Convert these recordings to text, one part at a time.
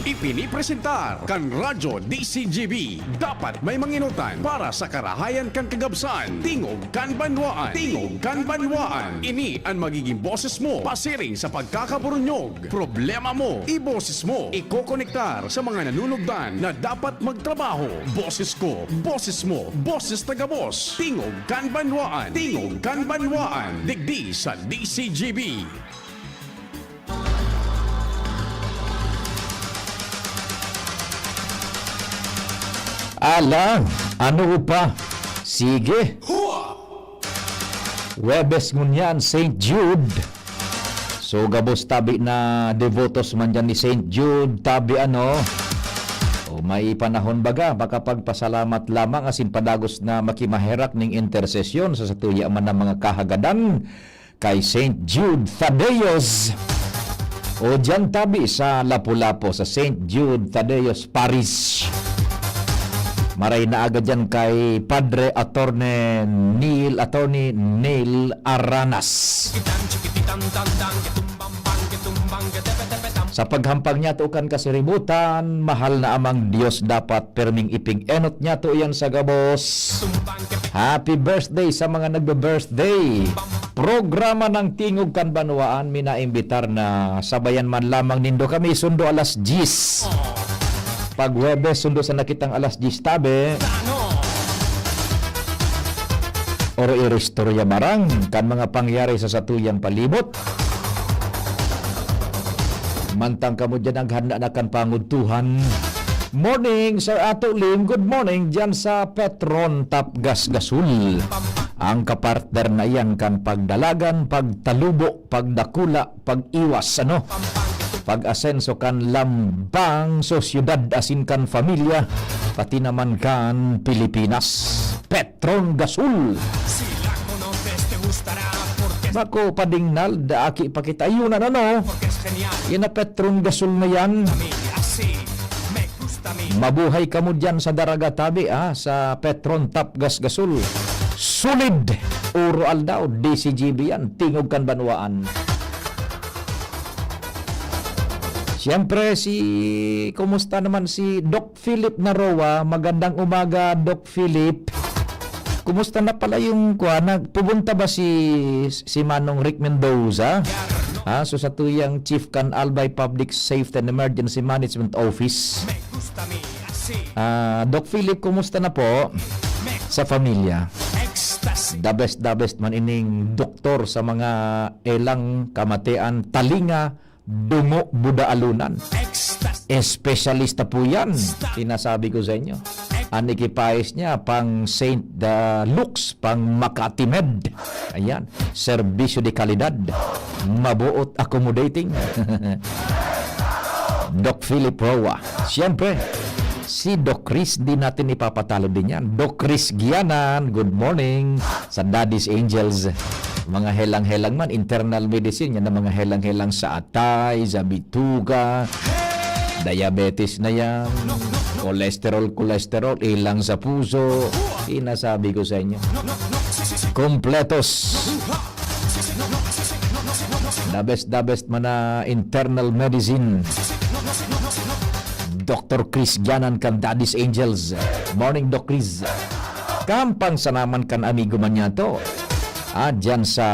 Ipinipresentar kan Radyo DCGB. Dapat may manginutan para sa karahayan kan kagabsan. Tingog kan banwaan. Tingog kan banwaan. Ini ang magiging boses mo pasiring sa pagkakaburunyog. Problema mo, iboses mo. Ikokonektar sa mga nanunugdan na dapat magtrabaho. Boses ko, boses mo, boses taga-boss. Tingog kan banwaan. Tingog kan banwaan. Digdi sa DCGB. Alang, ano pa? Sige. Webes ngunyan, St. Jude. So, gabos tabi na devotos man dyan ni St. Jude, tabi ano. O may panahon baga, baka pagpasalamat lamang asin padagos na makimaherak ning intersesyon sa satuya man ng mga kahagadan kay St. Jude Thaddeus. O dyan tabi sa Lapu-Lapu, sa St. Jude Thaddeus Parish. Maray na agad dyan kay Padre Attorney Neil Aranas. Sa paghampang niya tukan kasiributan, mahal na amang Diyos dapat perming ipig-enot niya to yan sa gabos. Happy birthday sa mga nagbe-birthday. Programa ng Tingog kan Banwaan, minaimbitar na sabayan man lamang nindo kami sundo alas 10. Pag Webes, sundo sa nakitang alas 10 tabi. Oro istorya marang kan mga pangyari sa satuyang palibot. Mantang kamo dyan ang handa na kan panguntuhan. Morning, Sir Ato Lim. Good morning dyan sa Petron Tap Gas Gasul. Ang kapartner na yan kan pagdalagan, pagtalubo, pagdakula, pag-iwas, ano? Pag-asenso kan lambang sosyudad asin kan familia pati naman kan Pilipinas. Petron Gasul. Bako padingnal daaki pakita ayunan ano. Yan na Petron Gasul na yan. Mabuhay kamo dyan sa Daragatabi sa Petron Tap Gas Gasul. Solid Uro Aldaw DCGB yan. Tingog kan Banwaan. Siyempre, kumusta naman si Doc Philip Naroa? Magandang umaga, Doc Philip. Kumusta na pala yung pupunta ba si Manong Rick Mendoza? So sa tuyang Chief Can Albay Public Safety and Emergency Management Office. Doc Philip, kumusta na po sa pamilya? The best man ining doktor sa mga elang kamatian talinga Dungo Budaalunan. Espesyalista po yan. Sinasabi ko sa inyo. Ang ikipayos niya pang St. Luke's, pang Makati Med. Ayan. Serbisyo de kalidad. Mabuot accommodating. Doc Philip Roa. Siyempre, si Doc Chris, di natin ipapatalo din yan. Doc Chris Gianan, good morning sa Daddy's Angels. Mga helang-helang man, internal medicine, yan na mga helang-helang sa atay, sa bituga, diabetes na yan, cholesterol, ilang sa puso, inasabi ko sa inyo. Kompletos. The best man na internal medicine. Dr. Chris Gianan kan Daddy's Angels. Morning, Doc Chris. Kampang sanaman kan amigo man niya to. Dyan sa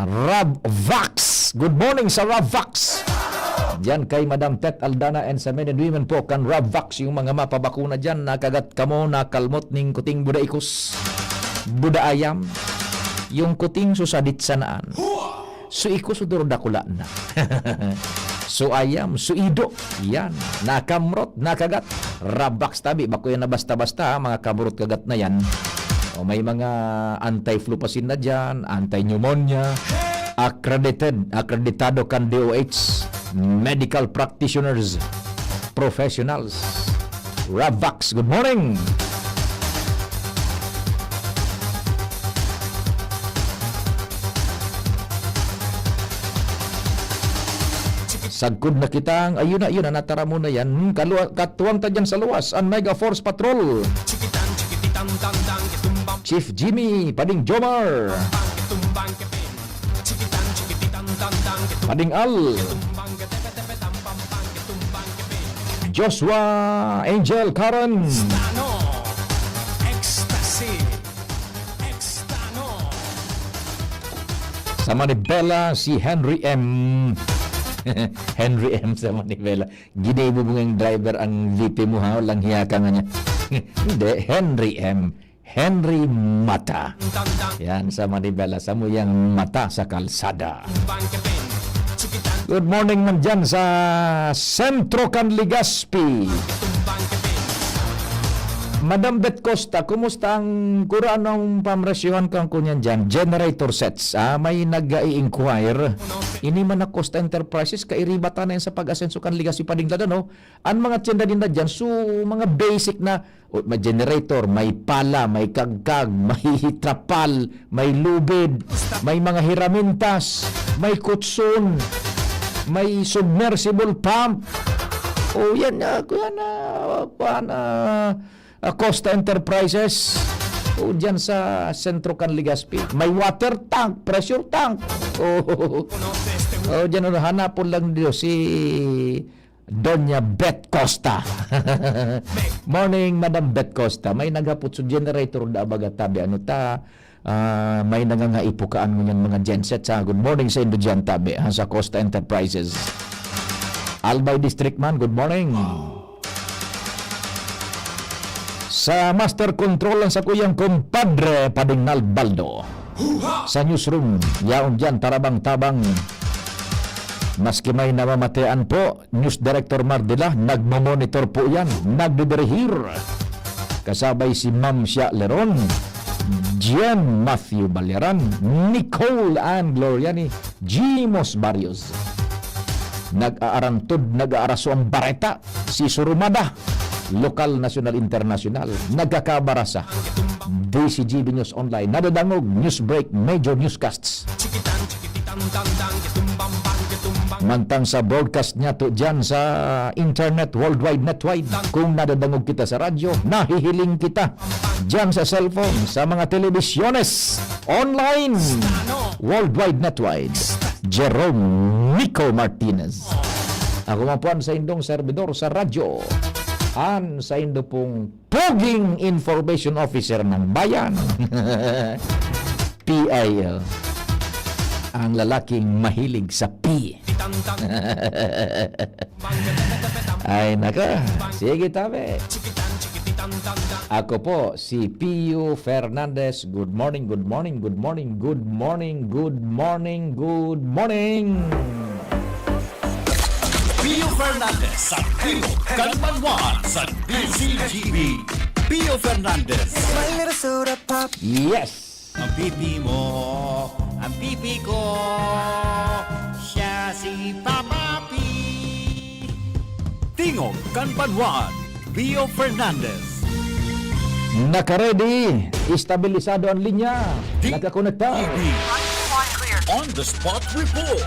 Ravvax. Good morning sa Ravvax. Dyan kay Madam Tet Aldana and sa men and women po kan Ravvax. Yung mga mapabakuna dyan, nakagat kamo, nakalmot ning kuting budaikus, budaayam. Yung kuting susadit sanaan. Suiko suduro dakula na. Suayam, suido. Yan. Nakamrot, nakagat. Ravvax tabi. Bako yan na basta-basta, mga kamurot kagat na yan. O may mga anti-flupasin na dyan, anti-pneumonia, akreditado kan DOH, medical practitioners, professionals. Ravvax, good morning! Sagkod na kitang, ayun na, natara mo na yan. Katuwang ta dyan sa luwas, ang Mega Force Patrol. Chief Jimmy Pading Jomar, Pading Al, Joshua Angel Karen. Extano, ecstasy, extano. Sa Manibela, si Henry M. Henry M. sa Manibela. Ginebo mo ng driver ang VP mo ha. Walang hiya ka nga niya. Hindi, Henry M. Henry Mata. Dang-dang, Yan sa Manibela. Sa muyang mata sa kalsada. bangkepin, chikitan, Good morning man dyan sa Sentro Canligaspi. bangkepin. Madam Bet Costa, kumusta ang kuraan ng pamrasyohan kang kunyan dyan? Generator sets. May nag-i-inquire. Ini man na Costa Enterprises, kairibata na yan sa pag-asenso kan ligas si Padinglada, no? Ang mga tiyenda din na dyan, so mga basic na, may generator, may pala, may kagkag, may trapal, may lubid, may mga hiramintas, may kutsun, may submersible pump. O yan na, Costa Enterprises. O dyan sa Sentro Canligaspi. May water tank, pressure tank. O dyan, hanapon lang dito si Doña Bet Costa. Morning, Madam Bet Costa. May naghapot sa generator da bagatabi. May nangangaipukaan mo yan mga gensets. Good morning sa Indo dyan tabi sa Costa Enterprises. Albay District man, good morning. Sa Master Control ang sa kuyang kumpadre Padingnal Baldo. Sa newsroom, yaon dyan tarabang-tabang. Maski may namamatean po, News Director Mardila, nagmamonitor po yan, nagdidirihir. Kasabay si Ma'am Sia Leron, Jen Matthew Balyaran, Nicole Ann Gloriani, Jimos Barrios. Nag-aarantod, nag-aaraso ang bareta, si Surumada, lokal, nasyonal, internasyonal, nagkakabarasa. DCGB News Online, nadadangog, news break, major newscasts. Chikitan, chikititan, dang-dang, getumbang, bang, getumbang. Mantang sa broadcast niya to dyan sa internet, worldwide, netwide. Kung nadadangog kita sa radyo, nahihiling kita dyan sa cellphone, sa mga telebisyones, online, worldwide, netwide. Jerome Nico Martinez. Ako mapuan sa indong servidor sa radyo. Sa indo pong Puging Information Officer ng Bayan. PIL. Ang lalaking mahilig sa P. Ay naka, sige tabi. Ako po si Pio Fernandez. Good morning, good morning, good morning, good morning, good morning, good morning. Pio Fernandez sa Timog Kanbanwan sa DCGB. Pio Fernandez. My little soda pop. Yes. Ang pipi mo, ang pipi ko, siya si Papa P. Timog Kanbanwan, Pio Fernandez. Naka-ready. Istabilisado ang linya. Nakakonekta. On the spot report.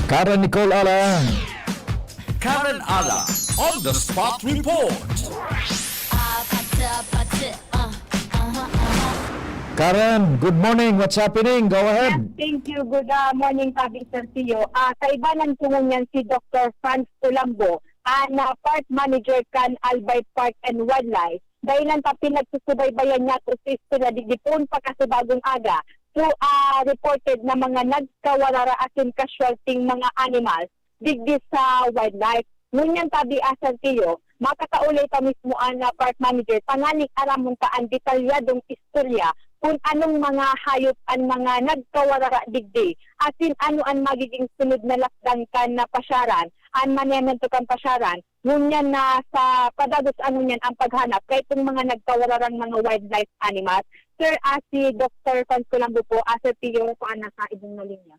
Karen Nicole Ala. Karen Ala, on the spot report. Karen, good morning. What's happening? Go ahead. Thank you. Good morning, Public Sir Tio. Sa ibanan po niyan si Dr. Franz Tulambo, na Park Manager kan Albay Park and Wildlife. Dahil lang pa pinagsusubaybayan niya to sa istorya digipon pa kasi bagong aga. So, reported na mga nagkawarara asin casualting mga animals digdi sa wildlife. Ngunyan tabi Sir Tio, makakaulay ta mismo ang Park Manager, tanganing aramon ta ang detalyadong istorya kung anong mga hayop ang mga nagkawarara digdi. Asin ano ang magiging sunod na lakdan kan na pasyaran, ang manyaman to kan pasyaran. Ngunyan na sa padagos ano yan ang paghanap kay itong mga nagkawararang mga wildlife animals. Sir, si Dr. Franz Tulambo po, Sir Tio, kung nasa ibang na linya.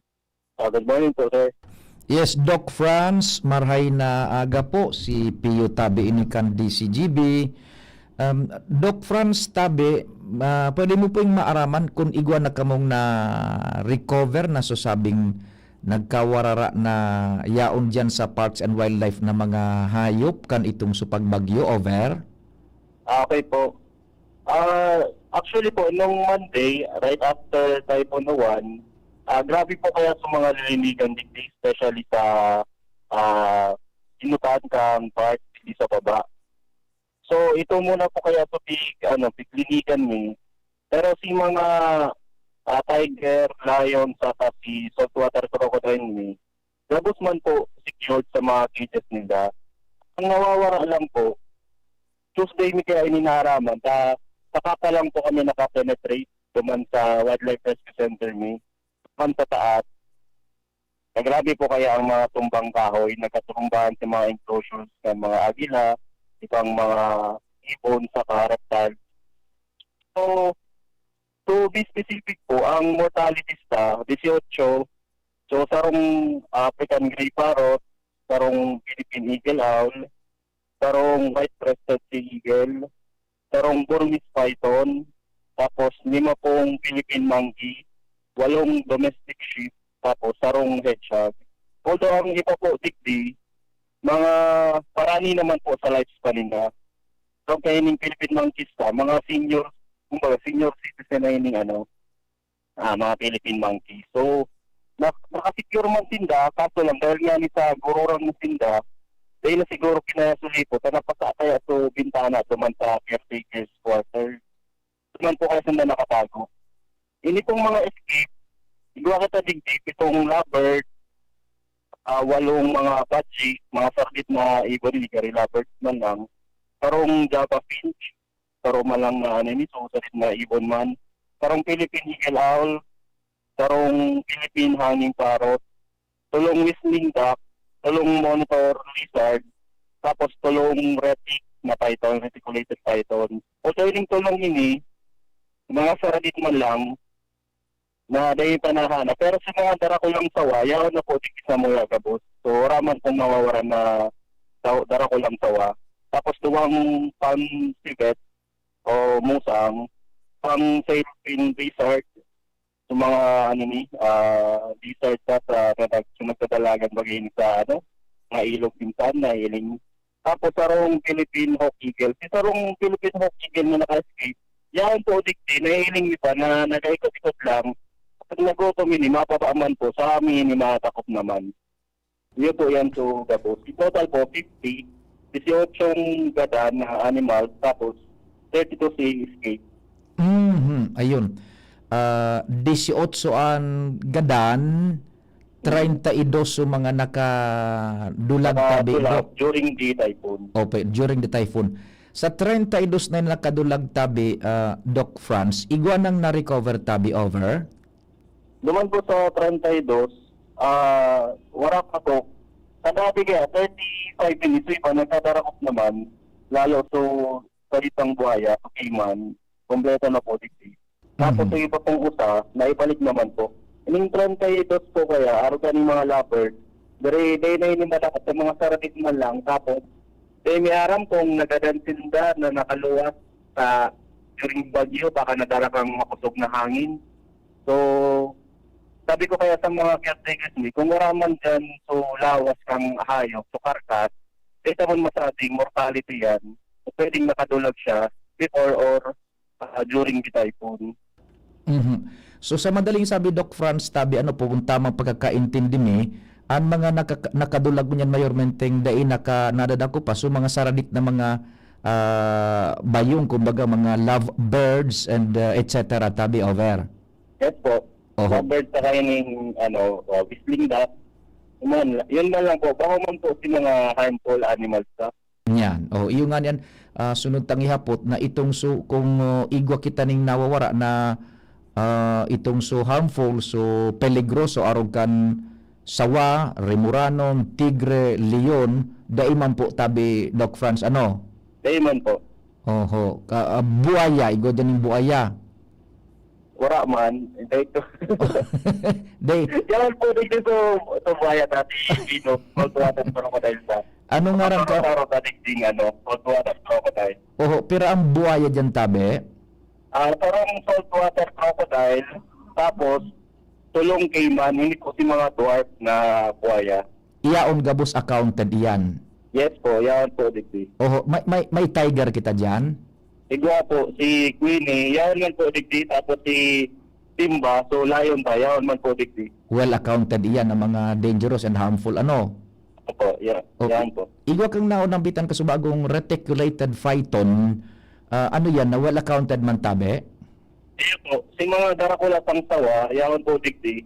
Good morning po, sir. Yes, Doc Franz, marhay na aga po si Pio Tabi inikan DCGB. Doc Franz Tabi, pwede mo po yung maaraman kung igwa na kamong na recover na susabing nagkawarara na yaon dyan sa Parks and Wildlife na mga hayop kan itong supagbagyo, over? Okay po. Actually po, nung Monday, right after Typhoon 1, grabe po kaya sa mga lilinigan digdi, especially sa inutan kang part di sa baba. So ito muna po kaya to piklinikan ni. Pero si mga tiger, lion, saka si saltwater crocodile ni, gabos man po secured sa mga cages nila. Ang nawawara lang po, Tuesday mi kaya ininaraman, saka pa lang po kami nakapenetrate duman sa Wildlife Rescue Center ni, man sa taas. Grabe po kaya ang mga tumbang kahoy, nagkatumbahan sa mga enclosures ng mga agila, ibang mga ibon sa reptile. So, to be specific po, ang mortality sa 18, so sarong African Grey Parrot, sarong Philippine Eagle Owl, sarong White-Crested Sea Eagle, sarong Burmese Python, tapos 5 pong Philippine Monkey, 8 domestic sheep, tapos sarong hedgehog. Although ang iba po digdi, mga parani naman po sa lifespan nila. So kaya ng Philippine monkeys mga senior citizen na yun mga Philippine monkeys. So nakasecure man sinda, kaso lang dahil nga ni sa gururang mo sinda, dahil na siguro kinasulipo, napasakaya so bintana duman sa caretakers quarter. Duman po kaya sila nakatago. Ini pong mga escape, igwa kita digdi, 7 lovebird, 8 mga budgie, mga sardit na ibon, gari lovebirds man lang, sarong Java finch, sarong malang na sarit na ibon man, sarong Philippine Eagle Owl, sarong Philippine Hanging Parrot, 3 whistling duck, 3 monitor lizard, tapos 3 retic na python, reticulated python. O sa iling tulong ini, mga sardit man lang, na dahil panahana. Pero sa mga darakulang sawa, yaw na po dikit sa mga gabos. So, raman pong mawawaran na darakulang sawa. Tapos duwang pang-sivet o musang, pang-sailfin lizard, sa mga lizard sa nagkadalagan bagay sa mga ilog pinsan na iling. Tapos sarong Philippine Hawk Eagle. Si sarong Philippine Hawk Eagle na naka-escape, yaw po dikit na iling pa na nag-ikot-ikot lang. Pag nagutom ini, mapapaaman po sa amin, matakot naman. Yun po yan to gabos. In total po, 50, 18 gada na animals, tapos 32 si escape. Ayun. 18 ang gadan, 32 yung mga nakadulag tabi. During the typhoon. Okay, during the typhoon. Sa 32 na yung nakadulag tabi, Doc Franz, igwa nang na-recover tabi over? Naman po sa 32, wala pa po. Sa dati kaya, 35 minutes, iba nagtatarakot naman. Lalo so, salitang buhaya, kakiman, kompleto na po dito. Tapos sa iba pong usa, naibalik naman po. Ining 32 po kaya, araw ka ng mga leopard, dari na inimalakat sa mga saratit man lang. Tapos, may aram kong nagadansinda na nakaluwas sa during bagyo, baka nadala kang makusog na hangin. So, sabi ko kaya sa mga caretakers ni, kung waraman dyan, so lawas kang hayop, so karkas, dito man masabing mortality yan, so pwedeng nakadulag siya before or during the typhoon. So sa madaling sabi, Doc Franz, tabi po kung tamang pagkakaintindi mi, ang mga nakadulag mo niyan mayormenteng dai nadadako pa, so mga saradik na mga bayong, kumbaga mga love birds and etc. tabi over. Yes po. Bird sa kaining whistling duck. Yun na lang po. Baka man po si mga harmful animals ka. Yan. Iyo nga yan, sunod tang ihapot na itong kung igwa kita ning nawawara na itong harmful, peligroso, arogan sawa, rimuranon, tigre, leon, daiman po tabi, Doc Franz, Daiman po. Buaya, igwa dyan yung buaya. Wala man. Dito. Yan po dito sa buhaya dati, saltwater crocodile sa. Ano nga rin ka? Saltwater crocodile. Pero ang buaya dyan tabi? Parang saltwater crocodile, tapos tulong cayman, hindi po si mga dwarf na buhaya. Iyaon gabos accounted iyan? Yes po, yan po dito. May tiger kita dyan? Igwa po, si Queenie, yan man po digdi, tapos si Simba, so lion pa, yan man po digdi. Well accounted iyan ang mga dangerous and harmful Opo, yeah. Okay. Yan po. Igwa kang naunambitan ka sa bagong reticulated phyton, ano yan, na well accounted man tabi? Iya po, si mga darakula pang sawa, yaon po digdi.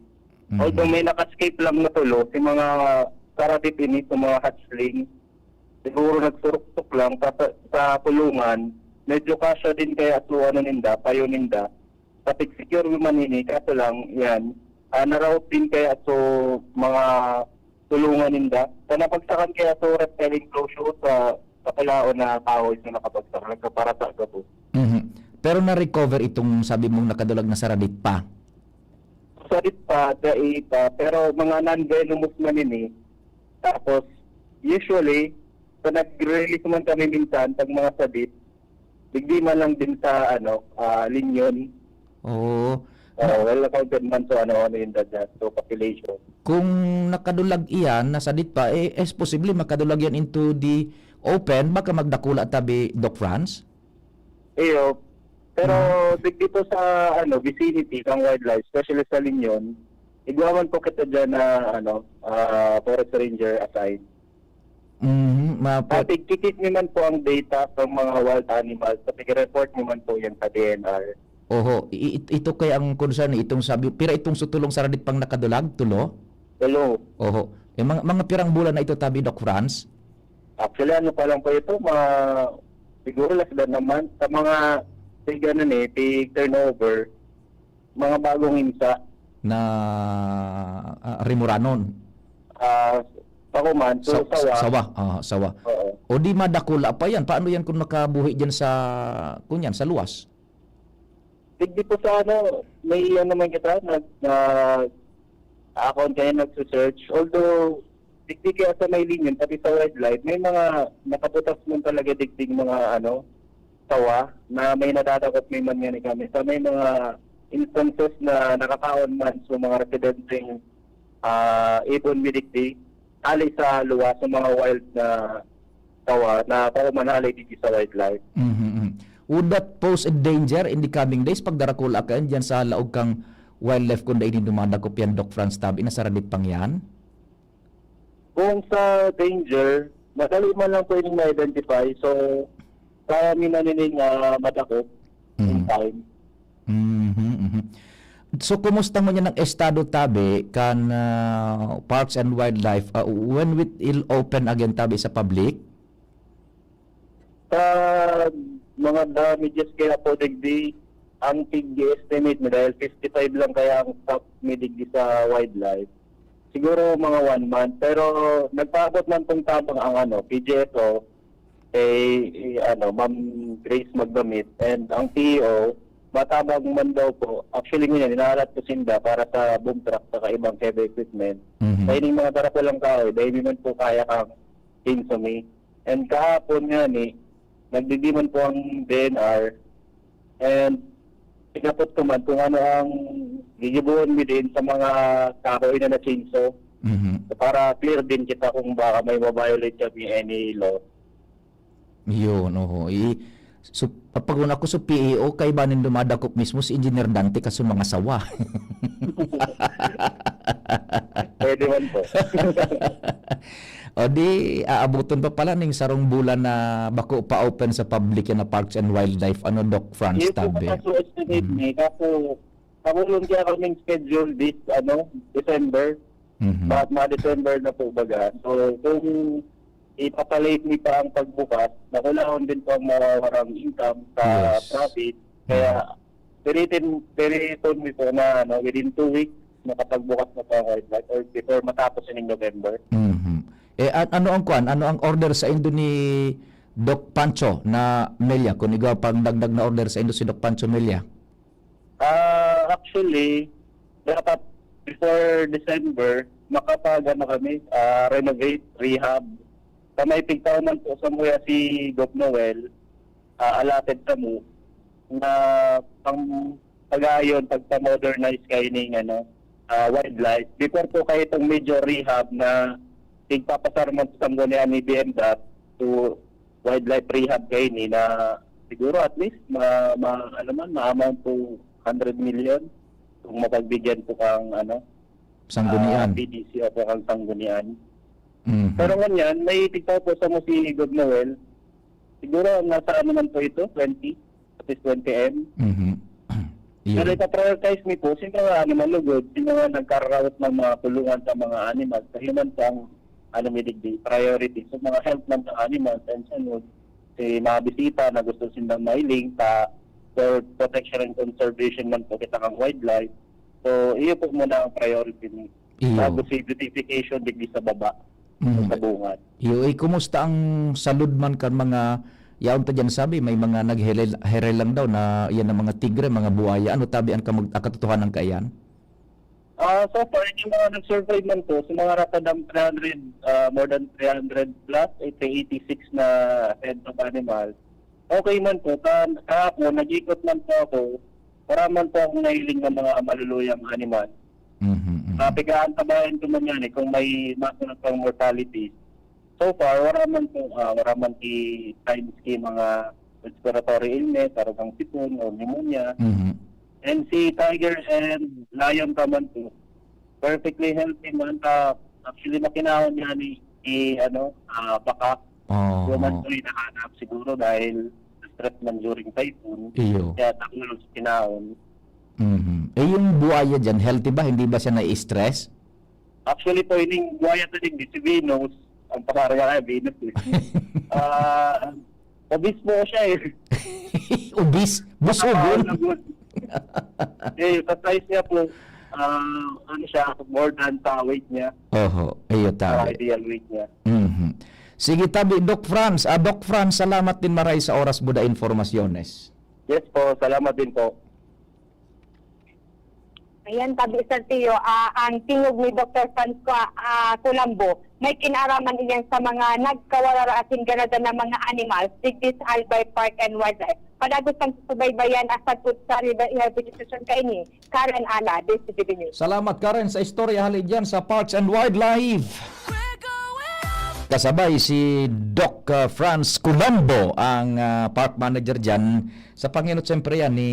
Although may nakascape lang na tulo, si mga karatip ini, sa mga hatchling, siguro nagsurok-tuk lang sa pulungan, medyo kasya din kaya so ano ninda, payo ninda. Tapos secure man ini, kaso lang, yan, naraot din kaya so mga tulungan ninda. Sa napagsakan kaya so reptile enclosure sa kapalaon na kahoy na nakapagsakan, para sa po. Pero na-recover itong sabi mong nakadulag na saradit pa. Sarit pa, dait pa, pero mga non-venomous man ini. Tapos, usually, sa nag-release man kami minsan, pag mga sabit, digdi man lang din sa, linyon. Oo. Well accounted man so yung dada, so population. Kung nakadulag iyan, nasadit pa, is posible makadulag yan into the open, baka magdakula tabi, Doc Franz? Iyo, pero digdi po sa, vicinity ng wildlife, especially sa linyon, igwaman po kita dyan na, forest ranger aside. Kikit naman po ang data ng mga wild animals, kasi report naman po yan sa DNR. Oho, ito kay ang concern itong sabi, pira itong sutulong saradit pang nakadulag, tulo? Hello. Oho. Mga pirang bulan na ito tabi, Doc Franz? Actually, pa lang po ito, siguro less than naman, sa mga, turnover, mga bagong insa. Na Rimuranon. Pakuman, so sawa. Sawa. Oo. O di madakula pa yan. Paano yan kung nakabuhi dyan sa luwas? Digdi po sa may naman kita, account kayo nagsusearch. Although, digdi kaya sa may linyon, pati sa wildlife, may mga nakaputas mo talaga digdig mga sawa na may nadadakot may mangyari kami. So may mga instances na nakakaon man sa mga residenteng ibon midigdi, alay sa luwas sa mga wild na sawa na paumanalay dito sa wildlife. Would that pose a danger in the coming days pag darakula ka dyan sa laog kang wildlife kung dahin dumadagop yan, Doc Franz tabi, nasaradit pang yan? Kung sa danger, madali man lang pwedeng ma-identify. So, kaya minaninig madakop in time. So, kumusta mo niya ng estado tabi kan Parks and Wildlife when will open again tabi sa public? Sa mga damages kaya po digdi, ang pig-estimate mo dahil 55 lang kaya ang stock may digdi sa wildlife. Siguro mga 1 month. Pero nagpaabot man itong tamang ang PGSO, Ma'am Grace Magdamit, and ang PEO, matabang man daw po. Actually ngayon, inahalat ko sinda para sa boom truck sa ibang heavy equipment. Dahil yung mga darap lang kahoy, dahil man po kaya kang insumi. And kahapon nga nagdidiman po ang DNR, and pinapot ko man kung ano ang gigibuhan mo din sa mga kahoy na na-chainsaw. So para clear din kita kung baka may ma-violate kami any law. Yun, oho. So, pag una ko sa PEO, kay banin dumadakop mismo si Engineer Dante kasi mga sawa. Pwede man po. O di, aabuton pa pala ng sarong bulan na bako pa-open sa public na Parks and Wildlife. Ano, Doc Franz Hindi po tabi? estimate ni, kaso kakulong kaya kaming schedule this, December. But ma-December na po baga. So, kung ipapalate ni pa ang pagbukas, nakulahon din po ang mawawarang income sa profit. Kaya, periton mi po na within 2 weeks, makapagbukas na po ang wildlife or before matapos in November. Ano ang kuan? Ano ang order sa indo ni Doc Pancho na Melia? Kung ikaw pang dagdag na order sa indo si Doc Pancho Melia? Actually, dapat before December, kami, renovate, rehab. Sa may pigtaon po sa muya si Doc Noel, allotted sa mo, na pang pag-ayon, pagpa-modernize kayo ng wildlife. Before po kayo itong major rehab na tigpapasar man sa sanggunian ni BMDAP to wildlife rehab kayo ni na siguro at least ma-amount po 100 million kung mapagbigyan po kang Sanggunian. PDC o po kang sanggunian. Mhm. Pero ganyan, may tigtaw po sa mo si God Noel. Siguro nasa ano man po ito, 20, at least 20M. Mhm. Pero Yun. ita-prioritize mi po, sino nga animal lugod, sino nga nagkarawat ng mga kulungan sa mga animals, sa human pang midigdi, priority. So mga health man sa animals, and sunod, si mga bisita na gusto silang mailing sa for protection and conservation man po kita kang wildlife. So iyo po muna ang priority ni. Iyo. Bago si beautification digdi sa baba, Mhm. sa bungat. Iyo, kumusta ang salud man kan mga yaon ta dyan sabi, may mga nagherel lang daw na yan ang mga tigre, mga buhaya. Ano tabi ang katotohanan kayan? So far, yung mga nag-survive man po, sa mga ratadang 300, more than 300 plus, 386 na head of animals, okay man po. Kahapon, nag-ikot man po ako, para man po akong nahiling ng mga maluluyang animal. Mhm. Pigaan tabayan ko man yan kung may masunod pang mortality. So far, wala man signs mga respiratory illness, parang sipon o pneumonia. Mhm. And si tiger and lion ka man po, perfectly healthy man. Actually, makinahon niya baka. Oh. Human po hinahanap siguro dahil stress man during typhoon. Iyo. Kaya taklo sa kinahon. Mhm. Yung buhaya dyan, healthy ba? Hindi ba siya na-stress? Actually po, ining buhaya to din, si Venus, ang pangarang nga Venus eh. Obis po siya eh. Ubis? Busugon? Sa size niya po, siya, more than sa weight niya, Oho. Iyo sa tabi. ideal weight niya. Mhm. Sige tabi, Doc Franz. Doc Franz, salamat din maray sa oras Buda Informasyones. Yes po, salamat din po. Ayan, tabi Sir Tio, ang tingog ni Dr. Franco Tulambo, may kinaraman iyan sa mga nagkawararaasin ganada ng mga animals, digdi sa Albay Park and Wildlife. Padagos ang subaybayan asad po sa rehabilitation kaini, Karen Ala, DCTV News. Salamat Karen sa istorya halid dyan sa Parks and Wildlife. Kasabay si Doc Franz Colombo, ang park manager dyan. Sa Panginot siyempre yan ni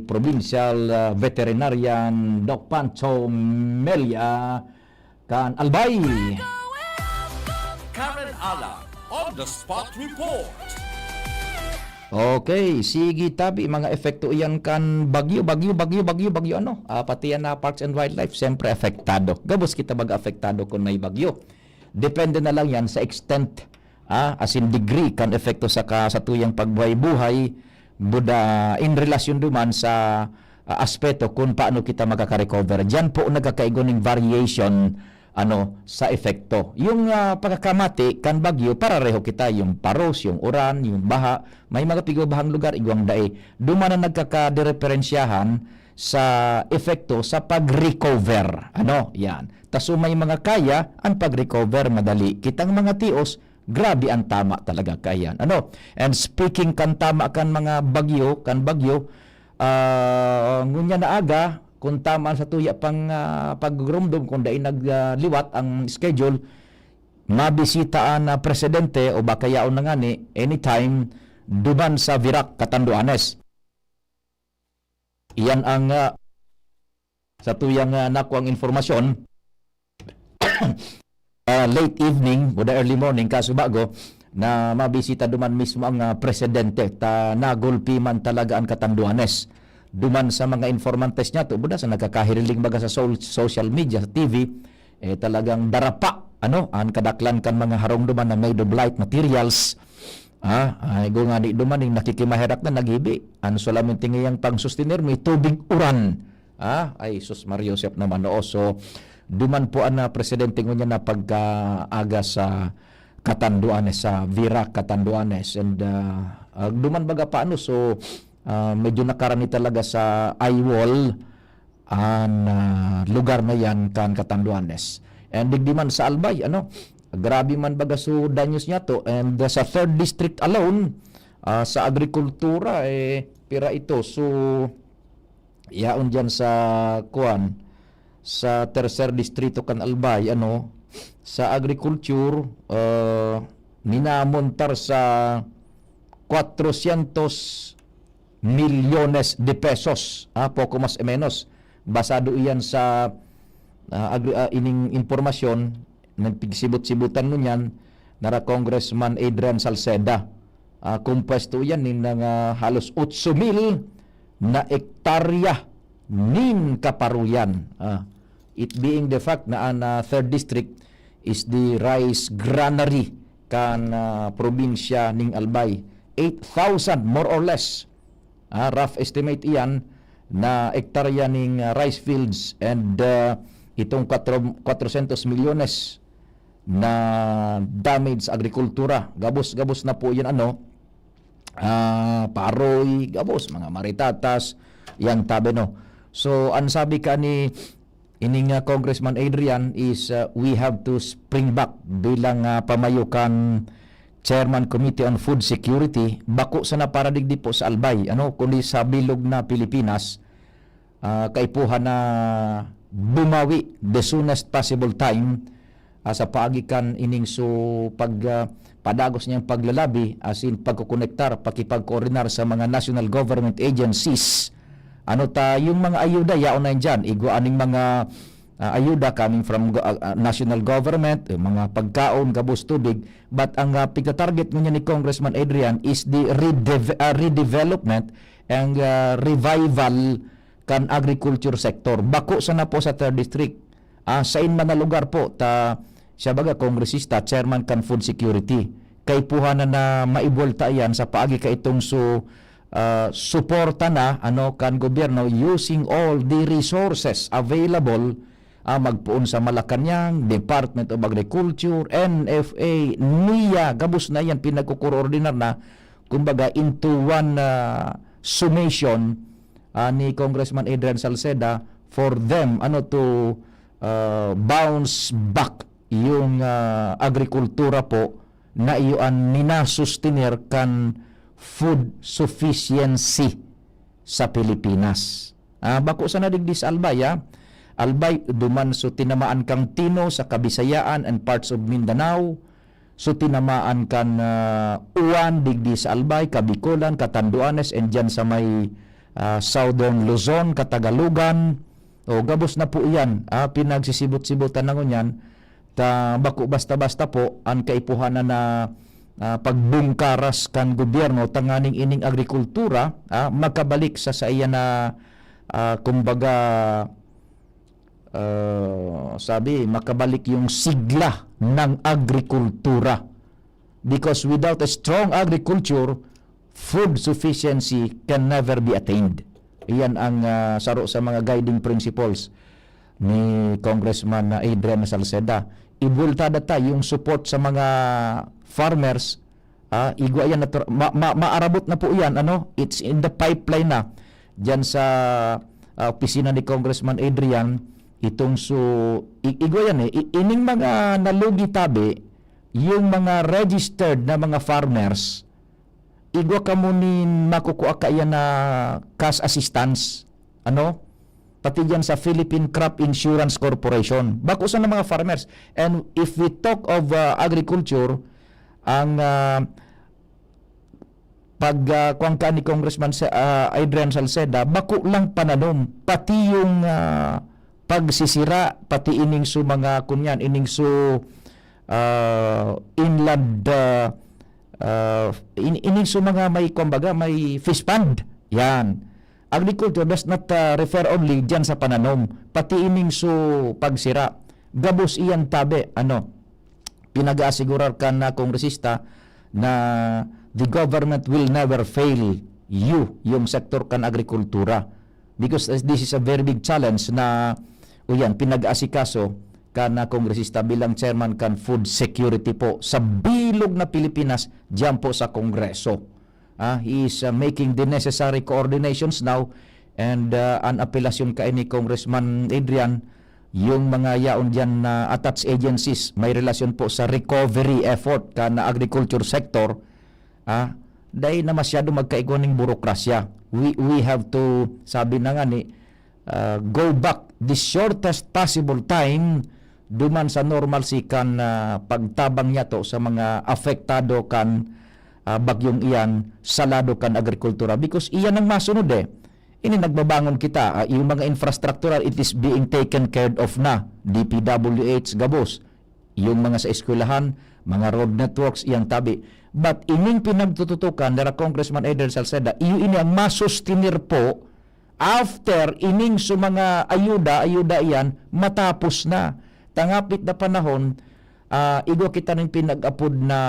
Provincial Veterinarian Doc Pancho Melia kan Albay. Karen Ala on the spot report. Okay, sige tabi mga epekto iyan kan bagyo ano. Pati yan na Parks and Wildlife siyempre apektado. Gabos kita mag-apektado kung may bagyo. Depende na lang yan sa extent, as in degree kan epekto sa tuyang pagbuhay-buhay, buda in relasyon duman sa aspeto kung paano kita makaka-recover. Diyan po nagkakaigo ng variation sa epekto. Yung pagkakamati kan bagyo, parareho kita yung paros, yung uran, yung baha, may mga pigobahang lugar igwang dae. Duman na nagkakadereferensyahan sa epekto sa pag-recover. Yan. Taso may mga kaya ang pag-recover madali. Kitang mga tios, grabe ang tama talaga kayan. And speaking kan tama kan mga bagyo, ngunya na aga, kung tama sa tuya pang pagrumdum, kung dahil nagliwat ang schedule, mabisitaan na presidente o baka yaon na nga ni, anytime, duman sa Virac, Catanduanes. Iyan ang sa tuyang nakuang informasyon, late evening o the early morning kaso bago na mabisita duman mismo ang presidente nagulpi man talaga ang Catanduanes duman sa mga informantes niya to buda sa nagkakahiriling baga sa social media sa TV talagang darapa ang kadaklan kan mga harong duman na made of light materials ay go nga di duman ning nakikimaherak na naghibi solamente ngayang pang sustenir may tubig uran ay sus Mario Josep naman so duman po ang presidente niya na pagkaaga sa Catanduanes, sa Virac, Catanduanes. And duman baga paano, so medyo nakarani talaga sa eyewall ang lugar na yan kan Catanduanes. And digdi man sa Albay, grabe man baga so danyos niya to. And sa 3rd District alone, sa agrikultura, pira ito. So, yaon dyan sa sa tercer distrito kan Albay sa agriculture minamontar sa 400 milyones de pesos poco mas o menos basado iyan sa ining impormasyon nagpigsibot-sibutan mo niyan, nara Congressman Adrian Salceda. Kung pwesto yan, halos 8,000 na ektarya nin kaparuyan. It being the fact na ang 3rd District is the rice granary kan probinsya ning Albay. 8,000 more or less. Rough estimate iyan na ektarya ning rice fields and itong 400 milyones na damage sa agrikultura. Gabos na po yan paroy, gabos, mga maritatas, yang tabi no. So, ang sabi ka ni ining Congressman Adrian is we have to spring back bilang pamayukan Chairman Committee on Food Security, bako sa naparadigdi po sa Albay, kundi sa bilog na Pilipinas, kaipuhan na bumawi the soonest possible time sa paagikan ining padagos niyang paglalabi as in pagkukonektar, pakipagkoordinar sa mga national government agencies. Yung mga ayuda yaon na dyan, aning mga ayuda coming from national government, mga pagkaon, gabos tubig, but ang pigta-target niya ni Congressman Adrian is the redevelopment and revival kan agriculture sector. Bako sana po sa 3rd District. Sa man na lugar po, siya baga kongresista, chairman kan food security. Kay puhanan na maibolta yan sa paagi ka itong suporta na kan gobyerno using all the resources available magpuon sa Malacanang, Department of Agriculture, NFA, NIA, gabos na yan pinagkukoordinar na kumbaga into one summation ni Congressman Adrian Salceda for them to bounce back yung agrikultura po na iyon ninasustenir kan food sufficiency sa Pilipinas. Bako sa nadigdi sa Albay, Albay, duman so tinamaan kang Tino sa Kabisayaan and parts of Mindanao, so tinamaan kan Uwan, digdi sa Albay, Kabikulan, Catanduanes, and dyan sa may Southern Luzon, Katagalugan, gabos na po iyan, pinagsisibot-sibotan na ngunyan, bako basta-basta po, ang kaipuhanan na pagbungkaras kan gobyerno tanganing ining agrikultura makabalik sa iya na kumbaga sabi makabalik yung sigla ng agrikultura, because without a strong agriculture food sufficiency can never be attained. Iyan ang saro sa mga guiding principles ni Congressman Adrian Salceda. Ibultada ta yung support sa mga farmers, igwa yan maarabot na po yan, it's in the pipeline na dyan sa opisina ni Congressman Adrian, itong igwa yan ining mga nalugi tabi, yung mga registered na mga farmers, igwa ka mo nin makukuha ka yan na cash assistance, pati dyan sa Philippine Crop Insurance Corporation. Bako sa mga farmers. And if we talk of agriculture, ang pagkuang ka ni Congressman Adrian Salceda, bako lang pananom. Pati yung pagsisira, pati ining mga kunyan, ining inland, ining mga may, kumbaga, may fish pond. Yan. Agriculture does not refer only dyan sa pananom, pati ining pagsira. Gabos iyan tabi, pinag-aasigurar ka na kongresista na the government will never fail yung sektor kan agrikultura. Because this is a very big challenge na pinag-aasikaso ka na kongresista bilang chairman kan food security po sa bilog na Pilipinas dyan po sa Kongreso. He is making the necessary coordinations now, and an apelasyon ka ni Congressman Adrian, yung mga yaon dyan na attached agencies may relasyon po sa recovery effort ka na agriculture sector, dahil na masyado magkaiguning burokrasya. We have to, sabi na nga ni, go back the shortest possible time duman sa normalcy kan pagtabang niya to sa mga apektado kan bagyong iyan sa lado kan agrikultura, because iyan ang masunod ini nagbabangon kita, yung mga infrastructural, it is being taken care of na, DPWH gabos, yung mga sa eskwelahan, mga road networks, iyang tabi. But ining pinagtututukan nila Congressman Eder Salceda, iyo ini ang masustinir po after ining sa mga ayuda iyan matapos na. Tangapit na panahon, igo kita ng pinag-apod na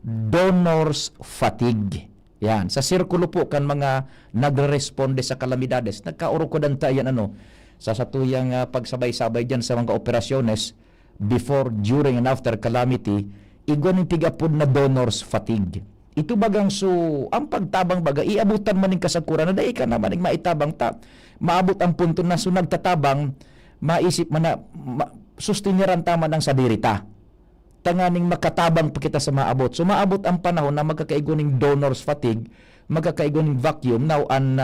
donors fatigue. Yan, sa sirkulo po kan mga nagre-responde sa kalamidades. Nagkauro ko dan tayan sa satuyang pagsabay-sabay diyan sa mga operasyones before, during, and after calamity, igo ng pig-apod na donors fatigue. Ito bagang ang pagtabang baga, iabutan man ng kasakuran na dahil ka naman ng maitabang maabot ang punto na nagtatabang, maisip man na sustiniran tama ng sadirita. Tanganing makatabang pa kita sa maabot. So maabot ang panahon na magkakaigo ng donors fatigue, magkakaigo ng vacuum. Now, an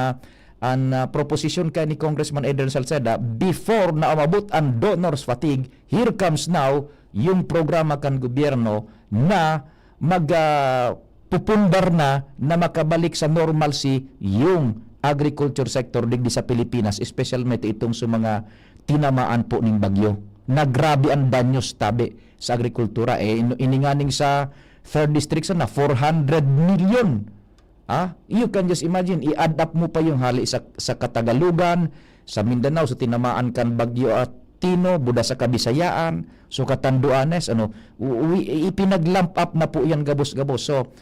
proposition kay ni Congressman Eder Salceda, before na umabot ang donors fatigue, here comes now yung programa kan gobyerno na pupundar na makabalik sa normalcy yung agriculture sector digdi sa Pilipinas, especially itong sa mga tinamaan po ng bagyo. Nagrabe ang danyos tabi sa agrikultura. Ininganing sa 3rd District na 400 million. You can just imagine, i-add up mo pa yung hali sa Katagalugan, sa Mindanao, sa tinamaan kan bagyo at Tino, Buda sa Kabisayaan, so Katanduanes, ipinag-lump up na po yan gabos-gabos. So,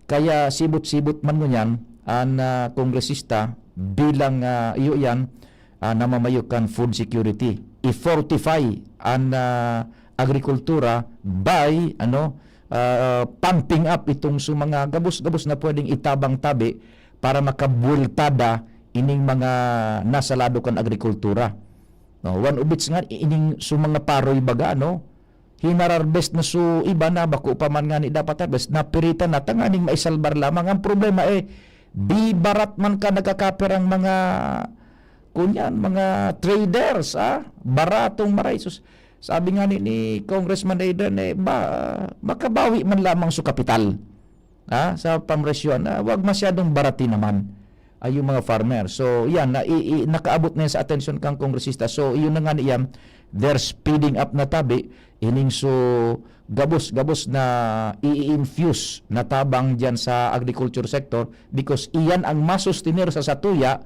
kaya sibot-sibot man mo yan, ang kongresista, bilang iyo yan, namamayukan food security. I-fortify ang agrikultura by, pumping up itong mga gabos-gabos na pwedeng itabang tabi para makabultada ining mga nasalado kan agrikultura. No, one ubits nga ining mga paroy baga hinararbest na iba na bako pa man nga ni dapat harvest na pirita na tanganing maisalbar lamang. Ang problema di barat man ka nagkakaperang mga mga traders, baratong maray. Sabi nga ni Congressman Aiden, makabawi man lamang sa kapital, sa pamresyon, wag masyadong barati naman ay yung mga farmer. So, yan, nakaabot na yan sa atensyon kang kongresista. So, yun na nga niyan, they're speeding up na tabi, ining gabos-gabos na i-infuse na tabang dyan sa agriculture sector because iyan ang masustinir sa satuya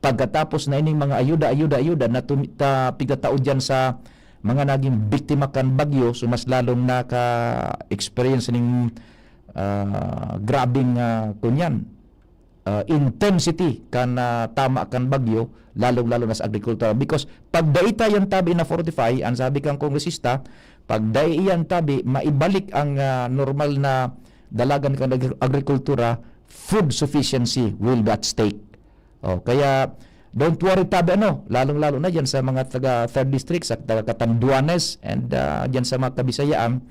pagkatapos na ining mga ayuda na pigatao dyan sa mga naging biktima kan bagyo, so mas lalong naka-experience ng grabing intensity kan tama kan bagyo, lalong-lalo na sa agrikultura. Because pag daita yan tabi na fortify, ang sabi kang kongresista, pag dai yan tabi, maibalik ang normal na dalagan kan agrikultura, food sufficiency will be at stake. Kaya don't worry tabi lalong-lalo na dyan sa mga taga 3rd District, sa taga Catanduanes, and dyan sa mga Kabisayaan,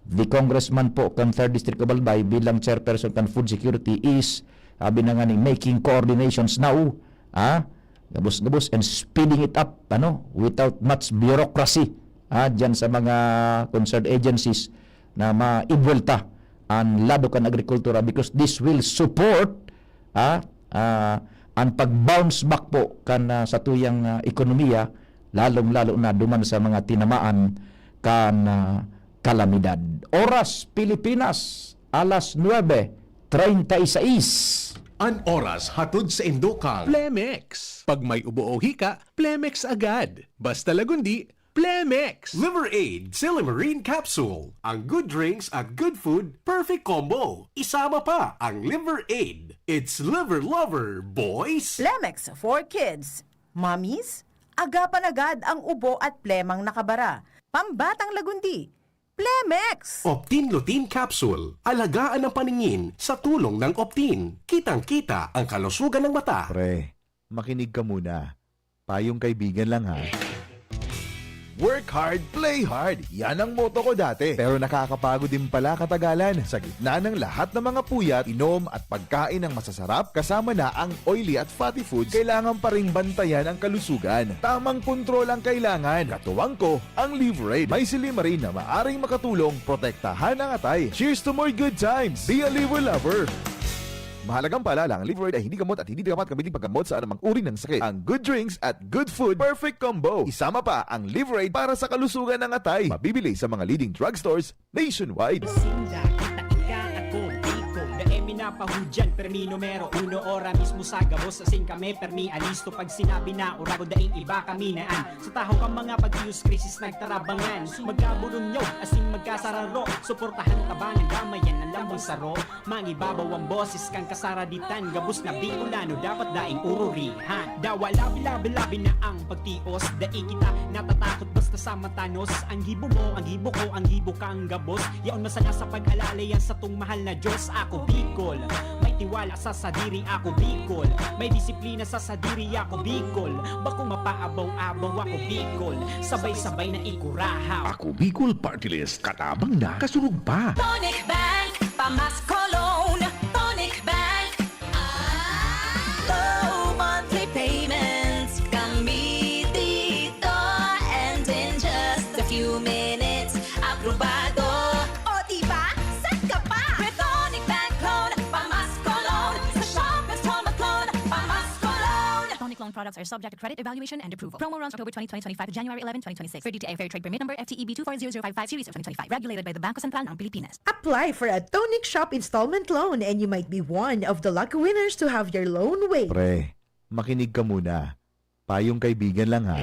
the congressman po kan 3rd District of Albay bilang chairperson kan food security is sabi na nga making coordinations now, gabos-gabos and speeding it up, without much bureaucracy, dyan sa mga concerned agencies na maibulta ang lado kan agrikultura because this will support ang pag-bounce back po kan sa tuyang ekonomiya, lalong-lalo na duman sa mga tinamaan kan kalamidad. Oras Pilipinas, alas 9:36. An oras hatod sa Indokal. Plemex. Pag may ubo-ohi ka, Plemex agad. Basta lagundi, Plemex. Liver Aid Silimarine Capsule. Ang good drinks at good food, perfect combo. Isama pa ang Liver Aid. It's liver lover, boys! Plemex for kids. Mommies, agapan agad ang ubo at plemang nakabara. Pambatang lagundi, Plemex. Optin Lutein Capsule. Alagaan ang paningin sa tulong ng Optin. Kitang-kita ang kalusugan ng mata. Pre, makinig ka muna. Payong kaibigan lang ha. Work hard, play hard. Yan ang motto ko dati. Pero nakakapagod din pala katagalan. Sa gitna ng lahat ng mga puyat, inom at pagkain ng masasarap, kasama na ang oily at fatty foods, kailangan pa ring bantayan ang kalusugan. Tamang kontrol ang kailangan. Katuwang ko, ang Liver Aid. May silimarin na maaring makatulong, protektahan ang atay. Cheers to more good times. Be a liver lover. Mahalagang paalala, ang Liveroid ay hindi gamot at hindi dapat gamitin paggamot sa anumang uri ng sakit. Ang good drinks at good food, perfect combo. Isama pa ang Liveroid para sa kalusugan ng atay. Mabibili sa mga leading drugstores nationwide. Sinda, kita ika ako, biko Daemi na pahudyan, permi numero uno ora mismo sa gabos asing kami permi alisto pag sinabi na urago daing iba kami naan sa taho kang mga pag-ius krisis nagtarabangan magkabulong nyo asing magkasararo suportahan tabangan damayan ng lambang saro mangibabaw ang boses kang kasaraditan gabos na bicolano dapat daing ururihan dawa labi-labi na ang pagtios daing kita natatakot basta sa matanos ang hibo mo, ang hibo ko, ang hibo kang gabos yaon masaya sa pag-alalay yan sa tung mahal na Diyos ako Bicol may tiwala sa sadiri ako Bicol may disiplina sa sadiri ako Bicol bako mapaabaw-abaw ako Bicol sabay-sabay na ikurahaw Ako Bicol Party List, katabang na, kasunod pa. Tonic Bank, Pamas Cologne, Tonic Bank. Low monthly payments, kami dito. And in just a few minutes, aprobado. O diba? Set ka pa! With Tonic Bank Loan, Pamas Cologne. Sa Shoppers Tonic Loan, Pamas Cologne. Tonic loan products are subject to credit evaluation and approval. Promo runs October 2025 to January 11, 2026. For DTI Fair Trade Permit number FTEB 240055 series of 2025. Regulated by the Bangko Sentral ng Pilipinas. Apply for a Tonic Shop installment loan and you might be one of the lucky winners to have your loan waived. Pre, makinig ka muna. Payong kaibigan lang ha.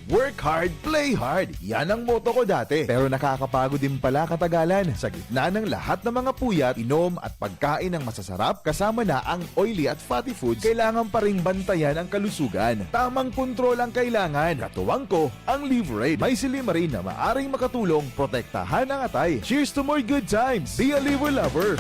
Work hard, play hard. Yan ang motto ko dati. Pero nakakapagod din pala katagalan. Sa gitna ng lahat ng mga puyat, inom at pagkain ng masasarap, kasama na ang oily at fatty foods, kailangan pa ring bantayan ang kalusugan. Tamang kontrol ang kailangan. Katuwang ko, ang Liveroid. May silimarin na maaring makatulong protektahan ang atay. Cheers to more good times. Be a liver lover.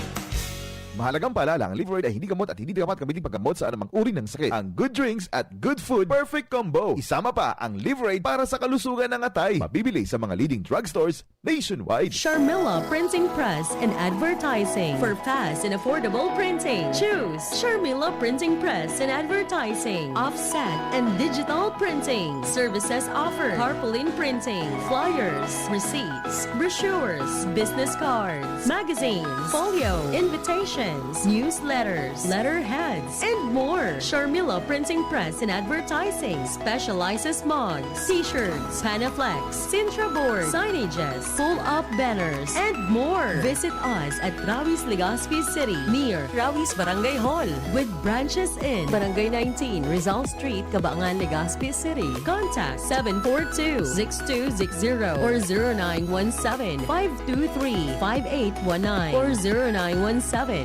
Mahalagang paalala, ang Liveroid ay hindi gamot at hindi dapat gamitin paggamot sa anumang uri ng sakit. Ang good drinks at good food, perfect combo. Isama pa ang Liveroid para sa kalusugan ng atay. Mabibili sa mga leading drugstores nationwide. Sharmila Printing Press and Advertising. For fast and affordable printing, choose Sharmila Printing Press and Advertising. Offset and digital printing. Services offered: tarpaulin printing, flyers, receipts, brochures, business cards, magazines, folio, invitations, newsletters, letterheads, and more. Sharmila Printing Press and Advertising specializes mugs, t-shirts, panaflex, Sintra board, signages, full-up banners, and more. Visit us at Rawis, Legazpi City, near Rawis Barangay Hall, with branches in Barangay 19, Rizal Street, Cabangan, Legazpi City. Contact 742-6260 or 0917-523-5819 or